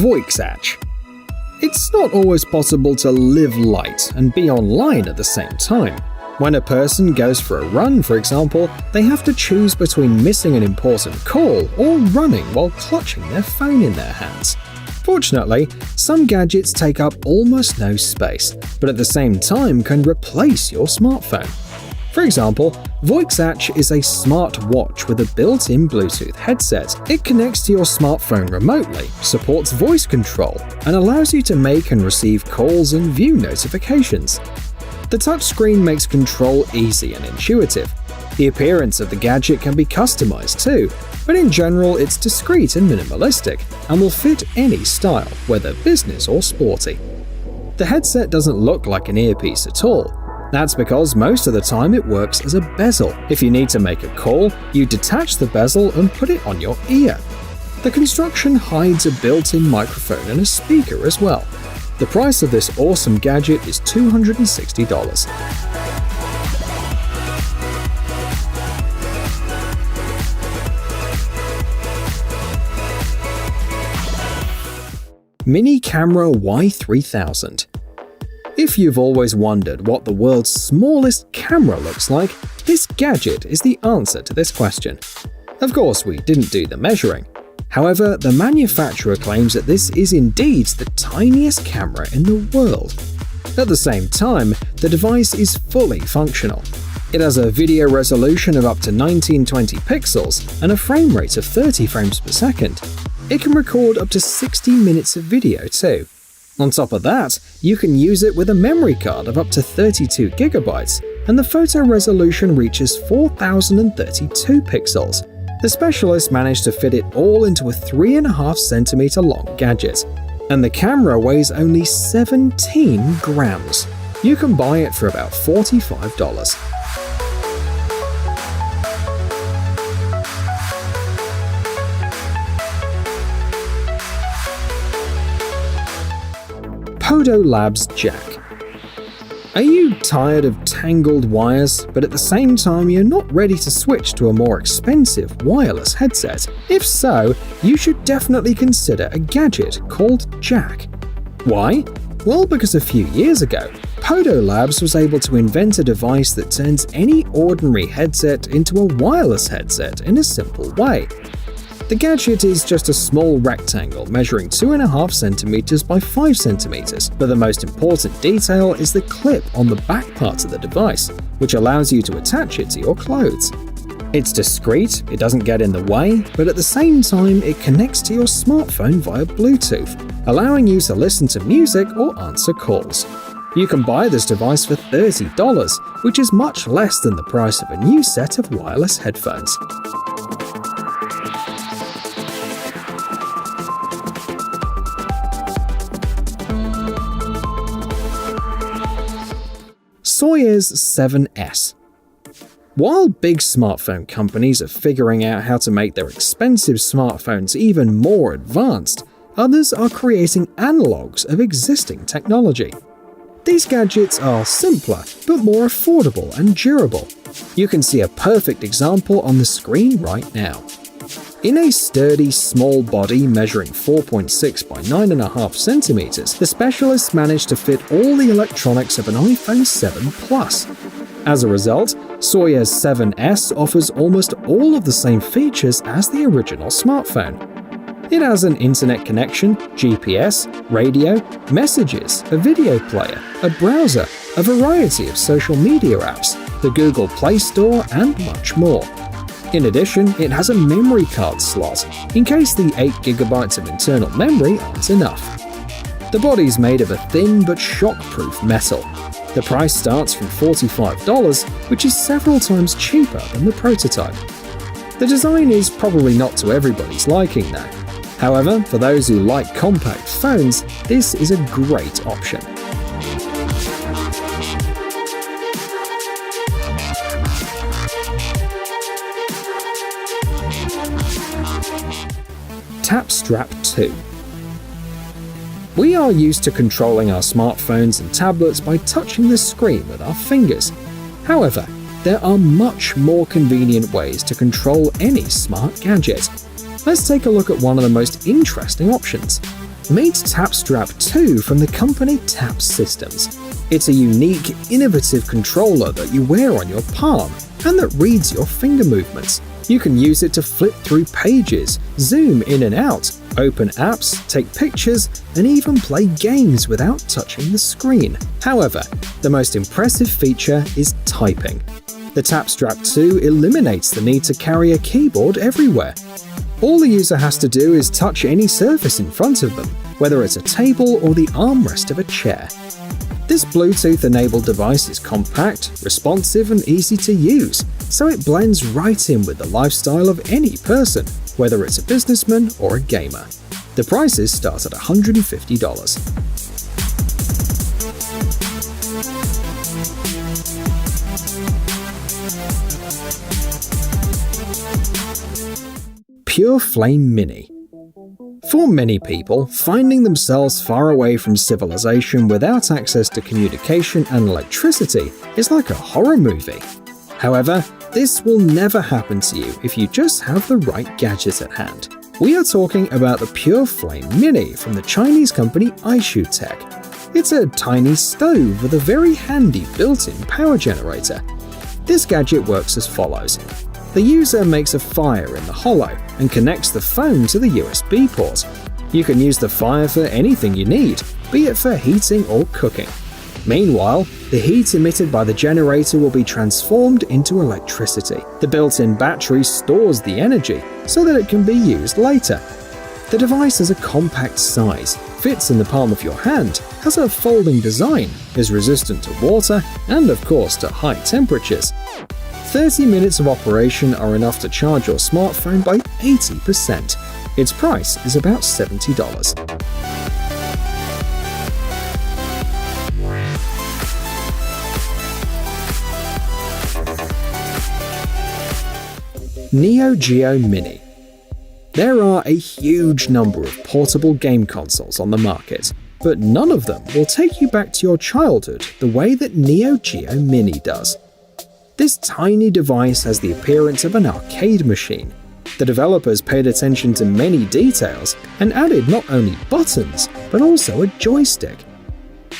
Voice. It's not always possible to live light and be online at the same time. When a person goes for a run, for example, they have to choose between missing an important call or running while clutching their phone in their hands. Fortunately, some gadgets take up almost no space, but at the same time can replace your smartphone. For example, Voice is a smart watch with a built-in Bluetooth headset. It connects to your smartphone remotely, supports voice control, and allows you to make and receive calls and view notifications. The touchscreen makes control easy and intuitive. The appearance of the gadget can be customized too, but in general it's discreet and minimalistic, and will fit any style, whether business or sporty. The headset doesn't look like an earpiece at all. That's because most of the time it works as a bezel. If you need to make a call, you detach the bezel and put it on your ear. The construction hides a built-in microphone and a speaker as well. The price of this awesome gadget is $260. Mini Camera Y3000. If you've always wondered what the world's smallest camera looks like, this gadget is the answer to this question. Of course, we didn't do the measuring. However, the manufacturer claims that this is indeed the tiniest camera in the world. At the same time, the device is fully functional. It has a video resolution of up to 1920 pixels and a frame rate of 30 frames per second. It can record up to 60 minutes of video too. On top of that, you can use it with a memory card of up to 32 gigabytes, and the photo resolution reaches 4032 pixels. The specialists managed to fit it all into a 3.5 centimeter long gadget, and the camera weighs only 17 grams. You can buy it for about $45. Podo Labs Jack. Are you tired of tangled wires, but at the same time you're not ready to switch to a more expensive wireless headset? If so, you should definitely consider a gadget called Jack. Why? Well, because a few years ago, Podo Labs was able to invent a device that turns any ordinary headset into a wireless headset in a simple way. The gadget is just a small rectangle measuring 2.5 centimeters by 5 centimeters, but the most important detail is the clip on the back part of the device, which allows you to attach it to your clothes. It's discreet, it doesn't get in the way, but at the same time it connects to your smartphone via Bluetooth, allowing you to listen to music or answer calls. You can buy this device for $30, which is much less than the price of a new set of wireless headphones. Soyuz 7S. While big smartphone companies are figuring out how to make their expensive smartphones even more advanced, others are creating analogs of existing technology. These gadgets are simpler, but more affordable and durable. You can see a perfect example on the screen right now. In a sturdy, small body measuring 4.6 by 9.5 centimeters, the specialists managed to fit all the electronics of an iPhone 7 Plus. As a result, Soyuz 7S offers almost all of the same features as the original smartphone. It has an internet connection, GPS, radio, messages, a video player, a browser, a variety of social media apps, the Google Play Store, and much more. In addition, it has a memory card slot, in case the 8GB of internal memory aren't enough. The body's made of a thin but shockproof metal. The price starts from $45, which is several times cheaper than the prototype. The design is probably not to everybody's liking though. However, for those who like compact phones, this is a great option. TapStrap 2. We are used to controlling our smartphones and tablets by touching the screen with our fingers. However, there are much more convenient ways to control any smart gadget. Let's take a look at one of the most interesting options. Meet TapStrap 2 from the company Tap Systems. It's a unique, innovative controller that you wear on your palm and that reads your finger movements. You can use it to flip through pages, zoom in and out, open apps, take pictures, and even play games without touching the screen. However, the most impressive feature is typing. The TapStrap 2 eliminates the need to carry a keyboard everywhere. All the user has to do is touch any surface in front of them, whether it's a table or the armrest of a chair. This Bluetooth-enabled device is compact, responsive, and easy to use, so it blends right in with the lifestyle of any person, whether it's a businessman or a gamer. The prices start at $150. Pure Flame Mini. For many people, finding themselves far away from civilization without access to communication and electricity is like a horror movie. However, this will never happen to you if you just have the right gadget at hand. We are talking about the Pure Flame Mini from the Chinese company Aishu. It's a tiny stove with a very handy built-in power generator. This gadget works as follows. The user makes a fire in the hollow and connects the phone to the USB port. You can use the fire for anything you need, be it for heating or cooking. Meanwhile, the heat emitted by the generator will be transformed into electricity. The built-in battery stores the energy so that it can be used later. The device is a compact size, fits in the palm of your hand, has a folding design, is resistant to water, and of course to high temperatures. 30 minutes of operation are enough to charge your smartphone by 80%. Its price is about $70. Neo Geo Mini. There are a huge number of portable game consoles on the market, but none of them will take you back to your childhood the way that Neo Geo Mini does. This tiny device has the appearance of an arcade machine. The developers paid attention to many details and added not only buttons, but also a joystick.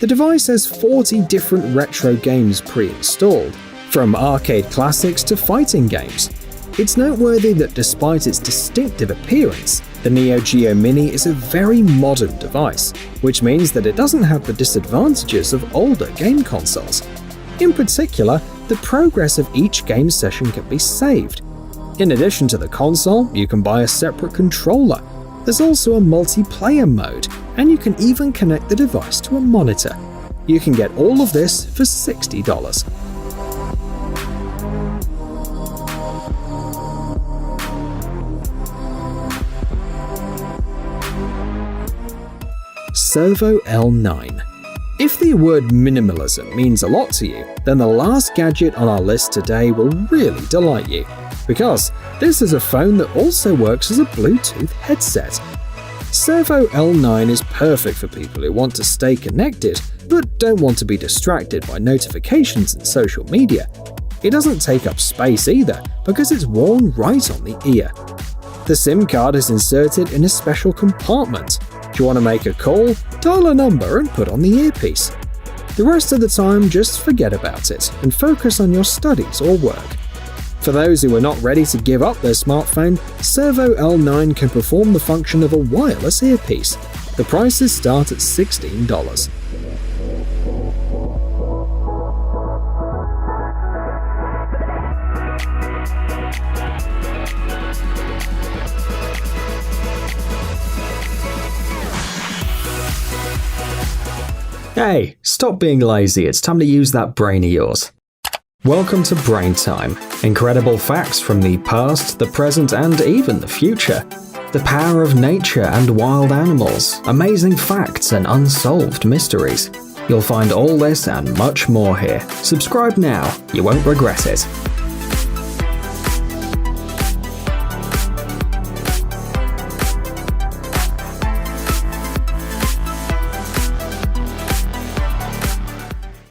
The device has 40 different retro games pre-installed, from arcade classics to fighting games. It's noteworthy that despite its distinctive appearance, the Neo Geo Mini is a very modern device, which means that it doesn't have the disadvantages of older game consoles. In particular, the progress of each game session can be saved. In addition to the console, you can buy a separate controller. There's also a multiplayer mode, and you can even connect the device to a monitor. You can get all of this for $60. Servo L9. If the word minimalism means a lot to you, then the last gadget on our list today will really delight you, because this is a phone that also works as a Bluetooth headset. Servo L9 is perfect for people who want to stay connected but don't want to be distracted by notifications and social media. It doesn't take up space either because it's worn right on the ear. The SIM card is inserted in a special compartment. Do you want to make a call? Dial a number and put on the earpiece. The rest of the time, just forget about it and focus on your studies or work. For those who are not ready to give up their smartphone, Servo L9 can perform the function of a wireless earpiece. The prices start at $16. Hey, stop being lazy, it's time to use that brain of yours. Welcome to Brain Time. Incredible facts from the past, the present, and even the future. The power of nature and wild animals, amazing facts and unsolved mysteries. You'll find all this and much more here. Subscribe now, you won't regret it.